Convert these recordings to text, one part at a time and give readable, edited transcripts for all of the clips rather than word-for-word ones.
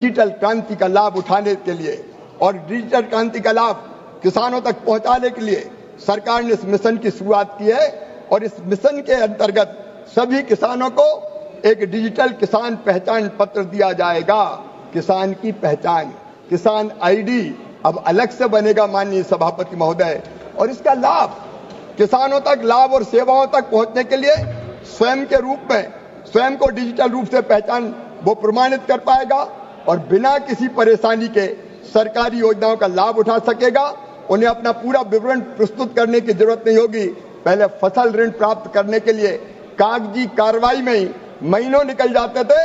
Digital क्रांति का लाभ उठाने के लिए और डिजिटल क्रांति का लाभ किसानों तक पहुंचाने के लिए सरकार ने इस मिशन की शुरुआत की है और इस मिशन के अंतर्गत सभी किसानों को एक डिजिटल किसान पहचान पत्र दिया जाएगा। किसान की पहचान, किसान आईडी अब अलग से बनेगा माननीय सभापति महोदय, और इसका लाभ किसानों तक, लाभ और सेवाओं तक पहुंचने के लिए स्वयं के रूप में स्वयं को डिजिटल रूप से पहचान वो प्रमाणित कर पाएगा और बिना किसी परेशानी के सरकारी योजनाओं का लाभ उठा सकेगा। उन्हें अपना पूरा विवरण प्रस्तुत करने की जरूरत नहीं होगी। पहले फसल ऋण प्राप्त करने के लिए कागजी कार्रवाई में ही महीनों निकल जाते थे,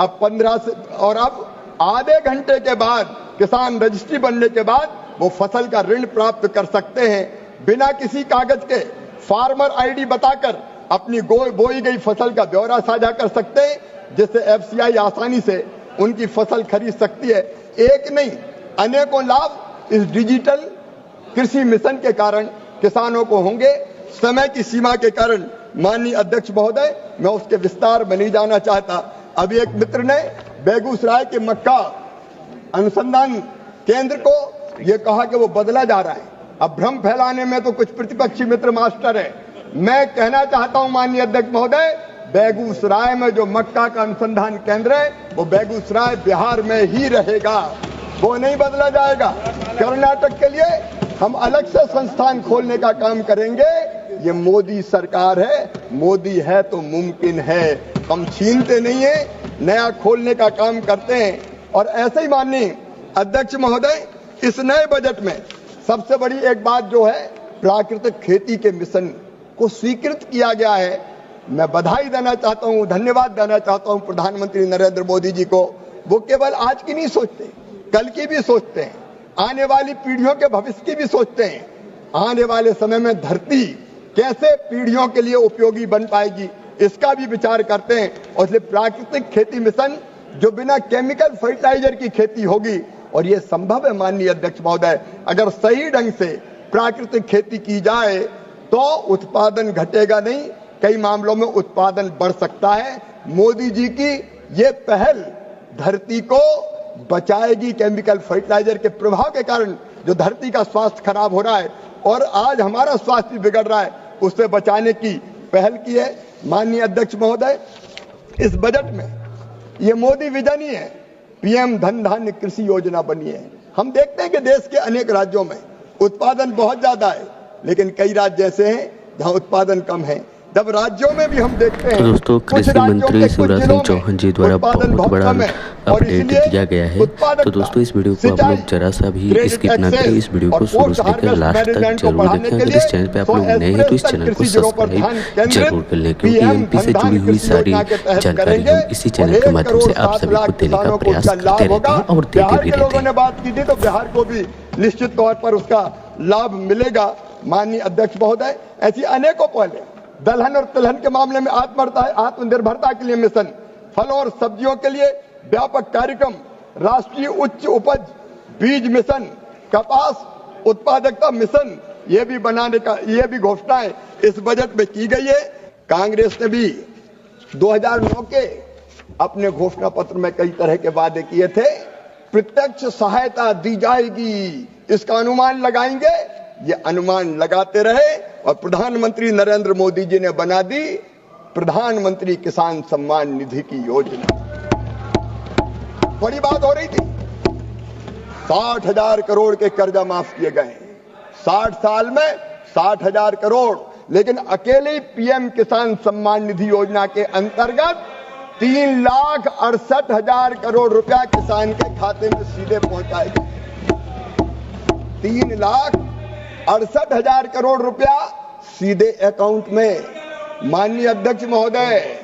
अब 15 से, और अब आधे घंटे के बाद किसान रजिस्ट्री बनने के बाद वो फसल का ऋण प्राप्त कर सकते हैं। बिना किसी कागज के फार्मर आईडी बताकर अपनी बोई गई फसल का ब्यौरा साझा कर सकते हैं, जिससे एफसीआई आसानी से उनकी फसल खरीद सकती है। एक नहीं, अनेकों लाभ इस डिजिटल कृषि मिशन के कारण किसानों को होंगे। समय की सीमा के कारण माननीय अध्यक्ष महोदय, मैं उसके विस्तार में नहीं जाना चाहता। अभी एक मित्र ने बेगूसराय के मक्का अनुसंधान केंद्र को यह कहा कि वो बदला जा रहा है। अब भ्रम फैलाने में तो कुछ प्रतिपक्षी मित्र मास्टर है। मैं कहना चाहता हूं माननीय अध्यक्ष महोदय, बेगूसराय में जो मक्का का अनुसंधान केंद्र है वो बेगूसराय बिहार में ही रहेगा, वो नहीं बदला जाएगा। कर्नाटक के लिए हम अलग से संस्थान खोलने का काम करेंगे। ये मोदी सरकार है, मोदी है तो मुमकिन है, हम छीनते नहीं है, नया खोलने का काम करते हैं। और ऐसे ही माननीय अध्यक्ष महोदय, इस नए बजट में सबसे बड़ी एक बात जो है, प्राकृतिक खेती के मिशन को स्वीकृत किया गया है। मैं बधाई देना चाहता हूं, धन्यवाद देना चाहता हूं प्रधानमंत्री नरेंद्र मोदी जी को। वो केवल आज की नहीं सोचते, कल की भी सोचते हैं, आने वाली पीढ़ियों के भविष्य की भी सोचते हैं। आने वाले समय में धरती कैसे पीढ़ियों के लिए उपयोगी बन पाएगी, इसका भी विचार करते हैं। और इसलिए प्राकृतिक खेती मिशन जो बिना केमिकल फर्टिलाइजर की खेती होगी, और ये संभव है माननीय अध्यक्ष महोदय, अगर सही ढंग से प्राकृतिक खेती की जाए तो उत्पादन घटेगा नहीं, कई मामलों में उत्पादन बढ़ सकता है। मोदी जी की ये पहल धरती को बचाएगी केमिकल फर्टिलाइजर के प्रभाव के कारण जो धरती का स्वास्थ्य खराब हो रहा है और आज हमारा स्वास्थ्य बिगड़ रहा है, उससे बचाने की पहल की है। माननीय अध्यक्ष महोदय, इस बजट में ये मोदी विजन ही है, पीएम धन धान्य कृषि योजना बनी है। हम देखते हैं कि देश के अनेक राज्यों में उत्पादन बहुत ज्यादा है, लेकिन कई राज्य ऐसे हैं जहां उत्पादन कम है। जब राज्यों में भी हम देखते हैं, तो दोस्तों कृषि मंत्री शिवराज सिंह चौहान जी द्वारा बहुत बड़ा अपडेट दिया गया है। तो दोस्तों इस वीडियो को आप लोग जरा सा भी स्किप ना करें, इस वीडियो को शुरू से लेकर लास्ट तक जरूर देखें। अगर इस चैनल पे आप लोग नए हैं तो इस चैनल को सब्सक्राइब जरूर कर लें, क्योंकि एमपी से जुड़ी हुई सारी जानकारी हम इसी चैनल के माध्यम से आप सभी को देने का प्रयास करते रहते हैं और देते भी रहते हैं। बात की थी तो बिहार को भी निश्चित तौर पर उसका लाभ मिलेगा। माननीय अध्यक्ष महोदय, ऐसी अनेकों पहले दलहन और तिलहन के मामले में आत्मनिर्भरता के लिए मिशन, फलों और सब्जियों के लिए व्यापक कार्यक्रम, राष्ट्रीय उच्च उपज बीज मिशन, कपास उत्पादकता मिशन, ये भी बनाने का, ये भी घोषणाएं इस बजट में की गई है। कांग्रेस ने भी 2009 के अपने घोषणा पत्र में कई तरह के वादे किए थे। प्रत्यक्ष सहायता दी जाएगी, इसका अनुमान लगाएंगे। ये अनुमान लगाते रहे और प्रधानमंत्री नरेंद्र मोदी जी ने बना दी प्रधानमंत्री किसान सम्मान निधि की योजना। बड़ी बात हो रही थी, 60,000 करोड़ के कर्जा माफ किए गए, 60 साल में 60,000 करोड़। लेकिन अकेले पीएम किसान सम्मान निधि योजना के अंतर्गत 3,68,000 करोड़ रुपया किसान के खाते में सीधे पहुंचाएगा। 3,68,000 करोड़ रुपया सीधे अकाउंट में। माननीय अध्यक्ष महोदय,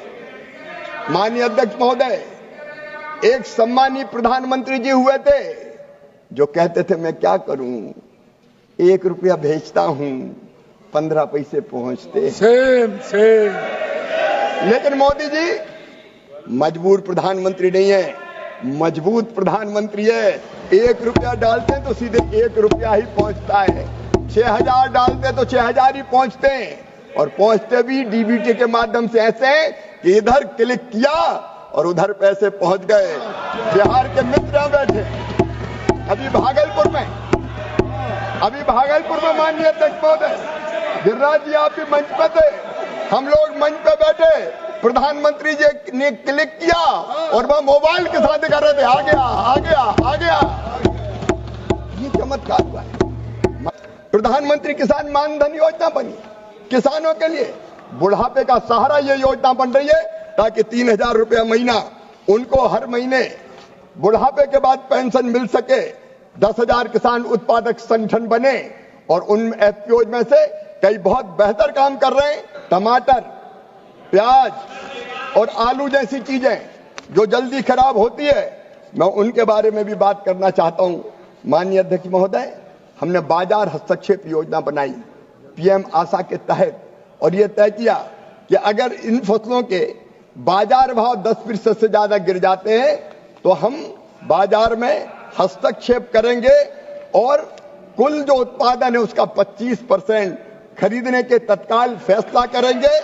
एक सम्मानीय प्रधानमंत्री जी हुए थे जो कहते थे मैं क्या करूं, 1 रुपया भेजता हूं 15 पैसे पहुंचते। सेम। लेकिन मोदी जी मजबूर प्रधानमंत्री नहीं है, मजबूत प्रधानमंत्री है। 1 रुपया डालते हैं तो सीधे 1 रुपया ही पहुंचता है। 6,000 डालते तो 6,000 ही पहुंचते हैं, और पहुंचते भी डीबीटी के माध्यम से ऐसे कि इधर क्लिक किया और उधर पैसे पहुंच गए। बिहार के मित्र यहाँ बैठे, अभी भागलपुर में माननीय अध्यक्ष महोदय गिरिराज जी आप भी मंच पे थे, हम लोग मंच पे बैठे, प्रधानमंत्री जी ने क्लिक किया और वह मोबाइल के साथ कर रहे थे, आ गया। ये चमत्कार हुआ है। प्रधानमंत्री किसान मानधन योजना बनी किसानों के लिए, बुढ़ापे का सहारा ये योजना बन रही है ताकि 3,000 रुपया महीना उनको हर महीने बुढ़ापे के बाद पेंशन मिल सके। 10,000 किसान उत्पादक संगठन बने और उन एफपीओ में से कई बहुत बेहतर काम कर रहे हैं। टमाटर, प्याज और आलू जैसी चीजें जो जल्दी खराब होती है, मैं उनके बारे में भी बात करना चाहता हूं। माननीय अध्यक्ष महोदय, हमने बाजार हस्तक्षेप योजना बनाई पीएम आशा के तहत और यह तय किया कि अगर इन फसलों के बाजार भाव 10% से ज्यादा गिर जाते हैं तो हम बाजार में हस्तक्षेप करेंगे और कुल जो उत्पादन है उसका 25% खरीदने के तत्काल फैसला करेंगे।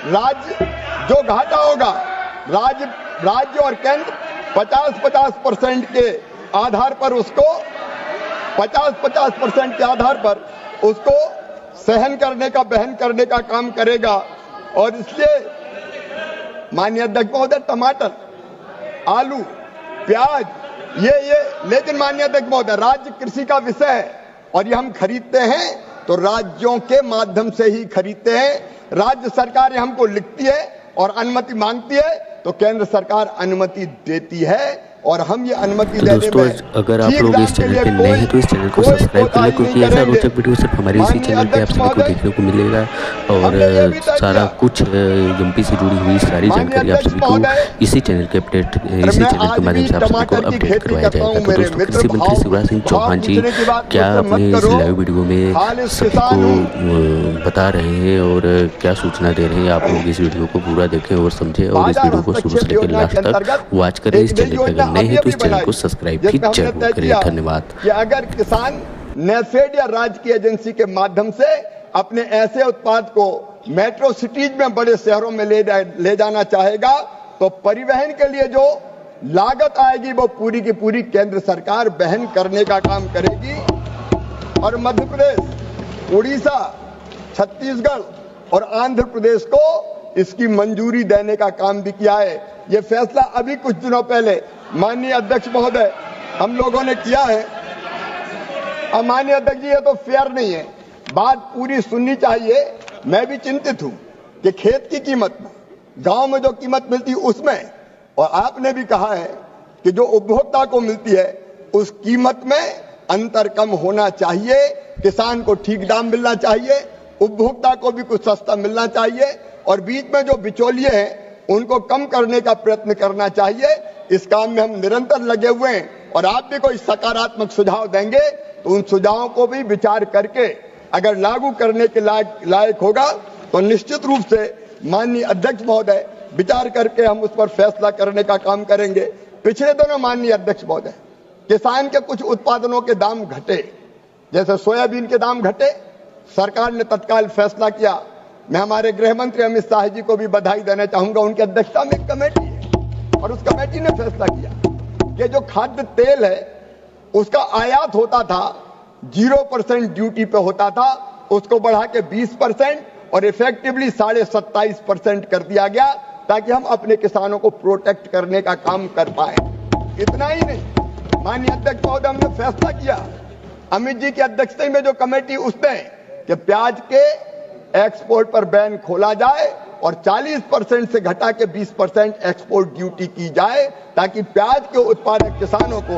राज्य जो घाटा होगा, राज्य और केंद्र 50-50% के आधार पर उसको 50-50% के आधार पर उसको बहन करने का काम करेगा। और इसलिए माननीय अध्यक्ष महोदय, टमाटर, आलू, प्याज ये लेकिन माननीय अध्यक्ष महोदय, राज्य कृषि का विषय है और ये हम खरीदते हैं तो राज्यों के माध्यम से ही खरीदते हैं। राज्य सरकार हमको लिखती है और अनुमति मांगती है तो केंद्र सरकार अनुमति देती है और हम ये अनुमति तो दोस्तों, अगर आप लोग इस चैनल पे नए हैं तो इस चैनल को सब्सक्राइब कर लें, क्योंकि ऐसा रोचक वीडियो सिर्फ हमारे इसी चैनल पे आप सभी को देखने को मिलेगा और सारा कुछ एमपी से जुड़ी हुई सारी जानकारी आप सभी को इसी चैनल के माध्यम से आप सभी को अपडेट करवाया जाएगा। तो दोस्तों, कृषि मंत्री शिवराज सिंह चौहान जी क्या अपने इस लाइव वीडियो में सभी को बता रहे हैं और क्या सूचना दे रहे हैं, आप लोग इस वीडियो को पूरा देखें और समझें और इस वीडियो को शुरू से लेकर लास्ट तक वॉच करें। इस चैनल पर नहीं है तो इस चैनल को सब्सक्राइब भी जरूर करिए। धन्यवाद। कि अगर किसान नेफेड या राज्य की एजेंसी के माध्यम से अपने ऐसे उत्पाद को मेट्रो सिटीज में बड़े शहरों में ले जाना चाहेगा तो परिवहन के लिए जो लागत आएगी वो पूरी की पूरी केंद्र सरकार वहन करने का काम करेगी। और मध्य प्रदेश, उड़ीसा, छत्तीसगढ़ और आंध्र प्रदेश को इसकी मंजूरी देने का काम भी किया है। ये फैसला अभी कुछ दिनों पहले माननीय अध्यक्ष महोदय हम लोगों ने किया है। अब माननीय अध्यक्ष जी, ये तो फेयर नहीं है, बात पूरी सुननी चाहिए। मैं भी चिंतित हूं कि खेत की कीमत में, गांव में जो कीमत मिलती है उसमें, और आपने भी कहा है कि जो उपभोक्ता को मिलती है उस कीमत में अंतर कम होना चाहिए। किसान को ठीक दाम मिलना चाहिए, उपभोक्ता को भी कुछ सस्ता मिलना चाहिए और बीच में जो बिचौलिए हैं उनको कम करने का प्रयत्न करना चाहिए। इस काम में हम निरंतर लगे हुए हैं और आप भी कोई सकारात्मक सुझाव देंगे तो उन सुझावों को भी विचार करके अगर लागू करने के लायक होगा तो निश्चित रूप से माननीय अध्यक्ष महोदय विचार करके हम उस पर फैसला करने का काम करेंगे। पिछले दिनों माननीय अध्यक्ष महोदय, किसान के कुछ उत्पादनों के दाम घटे, जैसे सोयाबीन के दाम घटे, सरकार ने तत्काल फैसला किया। मैं हमारे गृह मंत्री अमित शाह जी को भी बधाई देना चाहूंगा, उनकी अध्यक्षता में एक कमेटी है और उस कमेटी ने फैसला किया कि जो खाद्य तेल है उसका आयात होता था 0% ड्यूटी पे होता था, उसको बढ़ा के 20% और इफेक्टिवली 27.5% कर दिया गया ताकि हम अपने किसानों को प्रोटेक्ट करने का काम कर पाए। इतना ही नहीं, माननीय अध्यक्ष महोदय, हमने फैसला किया अमित जी की अध्यक्षता में जो कमेटी, उसने कि प्याज के एक्सपोर्ट पर बैन खोला जाए और 40% से घटा के 20% एक्सपोर्ट ड्यूटी की जाए ताकि प्याज के उत्पादक किसानों को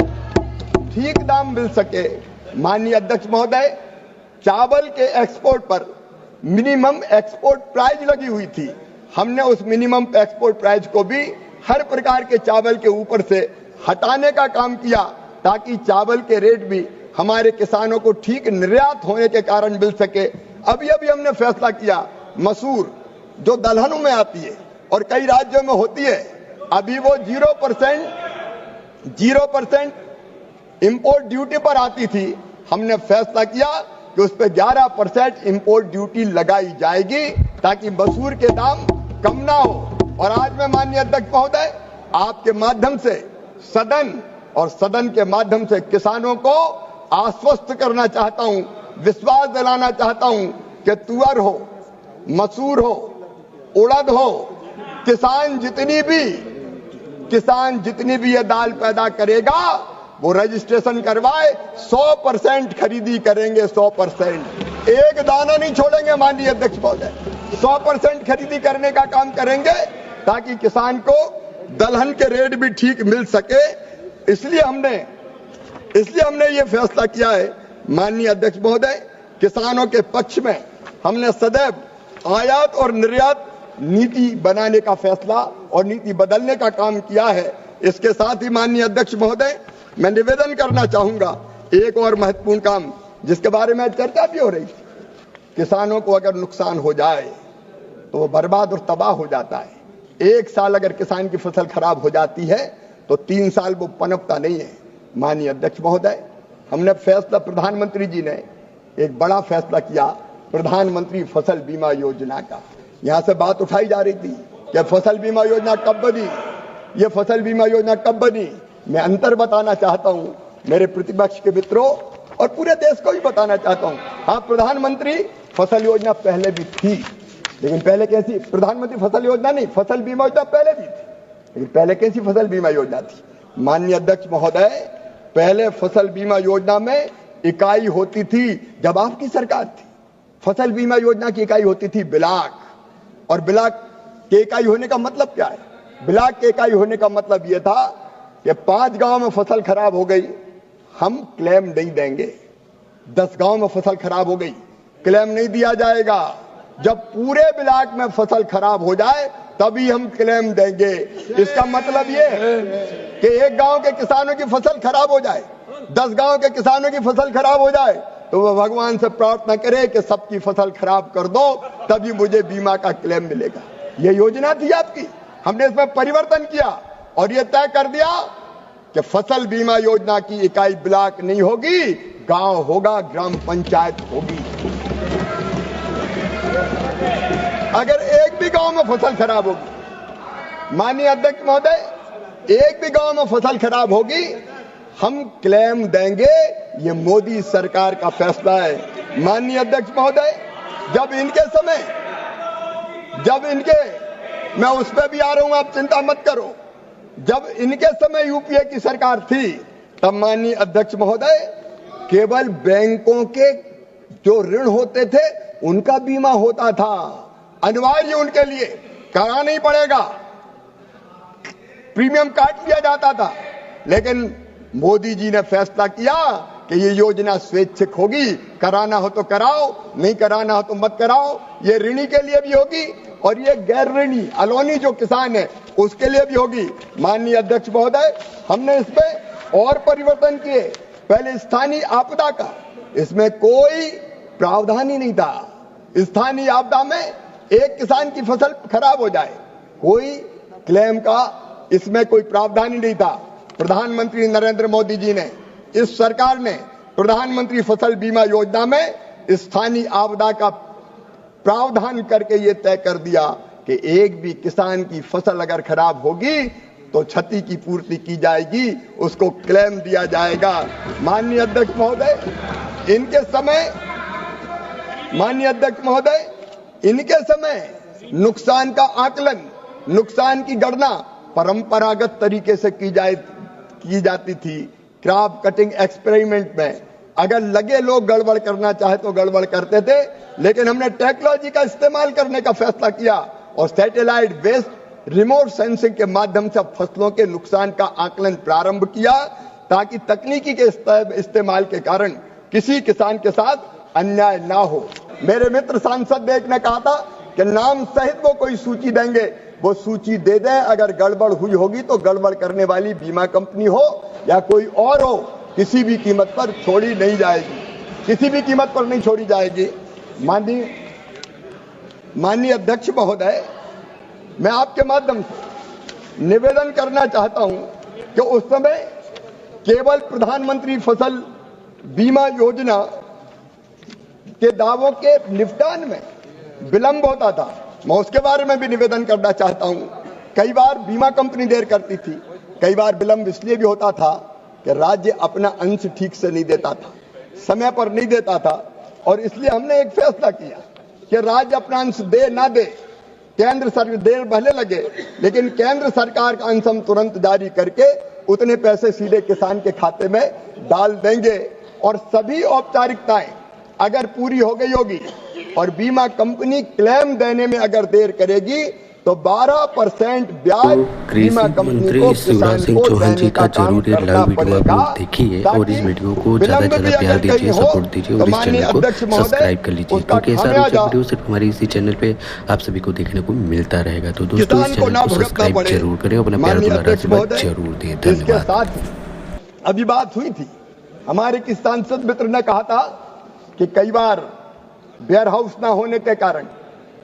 ठीक दाम मिल सके। माननीय अध्यक्ष महोदय, चावल के एक्सपोर्ट पर मिनिमम एक्सपोर्ट प्राइस लगी हुई थी, हमने उस मिनिमम एक्सपोर्ट प्राइस को भी हर प्रकार के चावल के ऊपर से हटाने का काम किया ताकि चावल के रेट भी हमारे किसानों को ठीक निर्यात होने के कारण मिल सके। अभी हमने फैसला किया मसूर जो दलहनों में आती है और कई राज्यों में होती है, अभी वो 0% इंपोर्ट ड्यूटी पर आती थी, हमने फैसला किया कि उस पर 11% इंपोर्ट ड्यूटी लगाई जाएगी ताकि मसूर के दाम कम ना हो। और आज मैं माननीय अध्यक्ष महोदय आपके माध्यम से सदन और सदन के माध्यम से किसानों को आश्वस्त करना चाहता हूं, विश्वास दिलाना चाहता हूं कि तुअर हो, मसूर हो, उड़द हो, किसान जितनी भी ये दाल पैदा करेगा वो रजिस्ट्रेशन करवाए, 100% खरीदी करेंगे, 100%, एक दाना नहीं छोड़ेंगे। माननीय अध्यक्ष महोदय, 100% खरीदी करने का काम करेंगे ताकि किसान को दलहन के रेट भी ठीक मिल सके। इसलिए हमने ये फैसला किया है। माननीय अध्यक्ष महोदय, किसानों के पक्ष में हमने सदैव आयात और निर्यात नीति बनाने का फैसला और नीति बदलने का काम किया है। इसके साथ ही माननीय अध्यक्ष महोदय, मैं निवेदन करना चाहूंगा एक और महत्वपूर्ण काम जिसके बारे में चर्चा भी हो रही थी। किसानों को अगर नुकसान हो जाए तो वो बर्बाद और तबाह हो जाता है। एक साल अगर किसान की फसल खराब हो जाती है तो 3 साल वो पनपता नहीं है। माननीय अध्यक्ष महोदय, हमने फैसला, प्रधानमंत्री जी ने एक बड़ा फैसला किया, प्रधानमंत्री फसल बीमा योजना का। यहां से बात उठाई जा रही थी कि फसल बीमा योजना कब बनी, ये फसल बीमा योजना कब बनी। मैं अंतर बताना चाहता हूं मेरे प्रतिपक्ष के मित्रों और पूरे देश को भी बताना चाहता हूं। हाँ, प्रधानमंत्री फसल योजना पहले भी थी, लेकिन पहले कैसी प्रधानमंत्री फसल योजना नहीं, फसल बीमा योजना पहले भी थी, लेकिन पहले कैसी फसल बीमा योजना थी। माननीय अध्यक्ष महोदय, पहले फसल बीमा योजना में इकाई होती थी जब आपकी सरकार थी। फसल बीमा योजना की इकाई होती थी ब्लॉक, और ब्लॉक के इकाई होने का मतलब क्या है? ब्लॉक के इकाई होने का मतलब यह था कि 5 गांव में फसल खराब हो गई, हम क्लेम नहीं देंगे। 10 गांव में फसल खराब हो गई, क्लेम नहीं दिया जाएगा। जब पूरे ब्लॉक में फसल खराब हो जाए तभी हम क्लेम देंगे। इसका मतलब यह है कि एक गांव के किसानों की फसल खराब हो जाए, 10 गांव के किसानों की फसल खराब हो जाए तो वह भगवान से प्रार्थना करे कि सबकी फसल खराब कर दो, तभी मुझे बीमा का क्लेम मिलेगा। यह योजना थी आपकी। हमने इसमें परिवर्तन किया और यह तय कर दिया कि फसल बीमा योजना की इकाई ब्लॉक नहीं होगी, गांव होगा, ग्राम पंचायत होगी। अगर एक भी गांव में फसल खराब होगी, माननीय अध्यक्ष महोदय, एक भी गांव में फसल खराब होगी, हम क्लेम देंगे। ये मोदी सरकार का फैसला है। माननीय अध्यक्ष महोदय, मैं उस पर भी आ रहा हूं, आप चिंता मत करो। जब इनके समय यूपीए की सरकार थी तब माननीय अध्यक्ष महोदय, केवल बैंकों के जो ऋण होते थे उनका बीमा होता था, अनिवार्य उनके लिए, कराना ही पड़ेगा, प्रीमियम काट लिया जाता था। लेकिन मोदी जी ने फैसला किया कि ये योजना स्वैच्छिक होगी, कराना हो तो कराओ, नहीं कराना हो तो मत कराओ। ये ऋणी के लिए भी होगी और ये गैर ऋणी अलोनी जो किसान है उसके लिए भी होगी। माननीय अध्यक्ष महोदय, हमने इसमें और परिवर्तन किए। पहले स्थानीय आपदा का इसमें कोई प्रावधान ही नहीं था। स्थानीय आपदा में एक किसान की फसल खराब हो जाए, कोई क्लेम का इसमें कोई प्रावधान ही नहीं था। प्रधानमंत्री नरेंद्र मोदी जी ने, इस सरकार ने प्रधानमंत्री फसल बीमा योजना में स्थानीय आपदा का प्रावधान करके ये तय कर दिया कि एक भी किसान की फसल अगर खराब होगी तो क्षति की पूर्ति की जाएगी, उसको क्लेम दिया जाएगा। माननीय अध्यक्ष महोदय, इनके समय नुकसान का आकलन, नुकसान की गणना परंपरागत तरीके से की जाती थी। क्रॉप कटिंग एक्सपेरिमेंट में अगर लगे लोग गड़बड़ करना चाहे तो गड़बड़ करते थे, लेकिन हमने टेक्नोलॉजी का इस्तेमाल करने का फैसला किया और सैटेलाइट बेस्ड रिमोट सेंसिंग के माध्यम से फसलों के नुकसान का आकलन प्रारंभ किया, ताकि तकनीकी के इस्तेमाल के कारण किसी किसान के साथ अन्याय ना हो। मेरे मित्र सांसद एक ने कहा था कि नाम सहित वो कोई सूची देंगे, वो सूची दे दें। अगर गड़बड़ हुई होगी तो गड़बड़ करने वाली बीमा कंपनी हो या कोई और हो, किसी भी कीमत पर छोड़ी नहीं जाएगी, किसी भी कीमत पर नहीं छोड़ी जाएगी। माननीय अध्यक्ष महोदय, मैं आपके माध्यम से निवेदन करना चाहता हूं कि उस समय केवल प्रधानमंत्री फसल बीमा योजना के दावों के निपटान में विलंब होता था। मैं उसके बारे में भी निवेदन करना चाहता हूं। कई बार बीमा कंपनी देर करती थी, कई बार विलंब इसलिए भी होता था कि राज्य अपना अंश ठीक से नहीं देता था, समय पर नहीं देता था, और इसलिए हमने एक फैसला किया कि राज्य अपना अंश दे ना दे, केंद्र सरकार देर भले लगे, लेकिन केंद्र सरकार का अंश हम तुरंत जारी करके उतने पैसे सीधे किसान के खाते में डाल देंगे। और सभी औपचारिकताएं अगर पूरी हो गई होगी और बीमा कंपनी क्लेम देने में अगर देर करेगी तो 12% ब्याज बीमा कंपनी को शिवराज सिंह चौहान जी का जरूर एक लाइव वीडियो आप लोग देखिए और इस वीडियो को ज्यादा से ज्यादा प्यार दीजिए, सपोर्ट दीजिए और इस चैनल को सब्सक्राइब कर लीजिए, क्योंकि ऐसा वीडियो सिर्फ हमारे इसी चैनल पे आप सभी को देखने को मिलता रहेगा। तो दोस्तों इस चैनल को सब्सक्राइब जरूर करें और अपना प्यार दुलारा आशीर्वाद जरूर दें। धन्यवाद। अभी बात हुई थी, हमारे किस सांसद मित्र ने कहा था कि कई बार वेयर हाउस ना होने के कारण,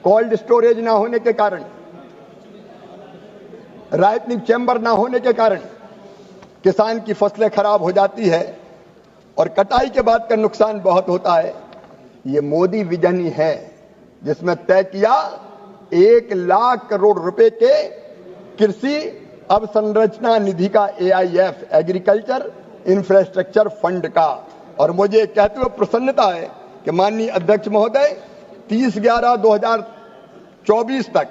कोल्ड स्टोरेज ना होने के कारण, राइटनिंग चैम्बर ना होने के कारण किसान की फसलें खराब हो जाती है और कटाई के बाद का नुकसान बहुत होता है। ये मोदी विजन ही है जिसमें तय किया 1 लाख करोड़ रुपए के कृषि अवसंरचना निधि का, AIF एग्रीकल्चर इंफ्रास्ट्रक्चर फंड का। और मुझे कहते हुए प्रसन्नता है कि माननीय अध्यक्ष महोदय 30/11/2024 तक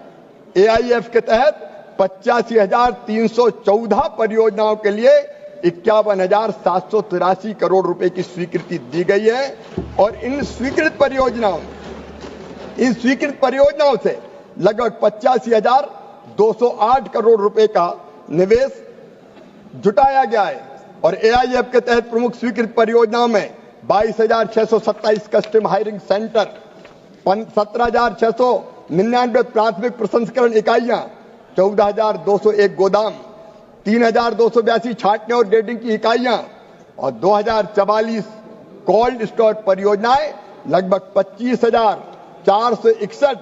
AIF के तहत 85,314 परियोजनाओं के लिए 51,783 करोड़ रुपए की स्वीकृति दी गई है। और इन स्वीकृत परियोजनाओं से लगभग 85,208 करोड़ रुपए का निवेश जुटाया गया है। और AIF के तहत प्रमुख स्वीकृत परियोजनाओं में 22,627 कस्टम हायरिंग सेंटर, 17,699 प्राथमिक प्रसंस्करण इकाइयां, 14,201 गोदाम, 3,282 छांटने और ग्रेडिंग की इकाइयां और 2,044 कोल्ड स्टोर परियोजनाएं, लगभग 25,461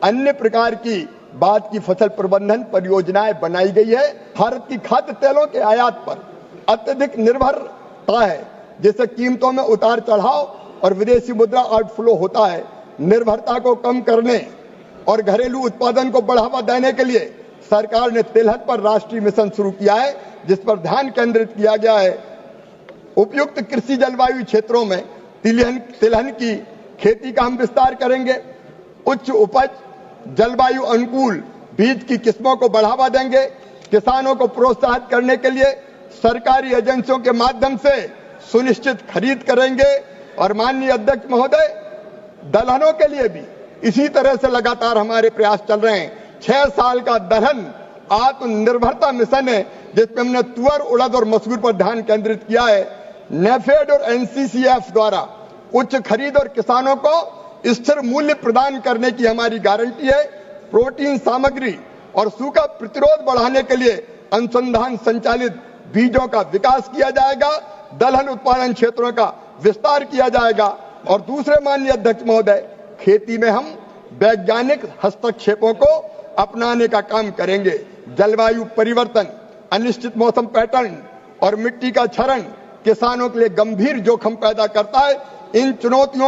अन्य प्रकार की बाद की फसल प्रबंधन परियोजनाएं बनाई गई है। भारत की खाद्य तेलों के आयात पर अत्यधिक निर्भरता है, जिससे कीमतों में उतार चढ़ाव और विदेशी मुद्रा आउटफ्लो होता है। निर्भरता को कम करने और घरेलू उत्पादन को बढ़ावा देने के लिए सरकार ने तिलहन पर राष्ट्रीय मिशन शुरू किया है, जिस पर ध्यान केंद्रित किया गया है। उपयुक्त कृषि जलवायु क्षेत्रों में तिलहन की खेती का हम विस्तार करेंगे। उच्च उपज, जलवायु अनुकूल बीज की किस्मों को बढ़ावा देंगे। किसानों को प्रोत्साहित करने के लिए सरकारी एजेंसियों के माध्यम से सुनिश्चित खरीद करेंगे। और माननीय अध्यक्ष महोदय, दलहनों के लिए भी इसी तरह से लगातार हमारे प्रयास चल रहे हैं। 6 साल का दलहन आत्मनिर्भरता मिशन है, जिसमें हमने तुअर, उड़द और मसूर पर ध्यान केंद्रित किया है। नेफेड और NCCF द्वारा उच्च खरीद और किसानों को स्थिर मूल्य प्रदान करने की हमारी गारंटी है। प्रोटीन सामग्री और सूखा प्रतिरोध बढ़ाने के लिए अनुसंधान संचालित बीजों का विकास किया जाएगा। दलहन उत्पादन क्षेत्रों का विस्तार किया जाएगा। और दूसरे माननीय अध्यक्ष महोदय, खेती में हम वैज्ञानिक हस्तक्षेपों को अपनाने का काम करेंगे। जलवायु परिवर्तन, अनिश्चित मौसम पैटर्न और मिट्टी का क्षरण किसानों के लिए गंभीर जोखिम पैदा करता है। इन चुनौतियों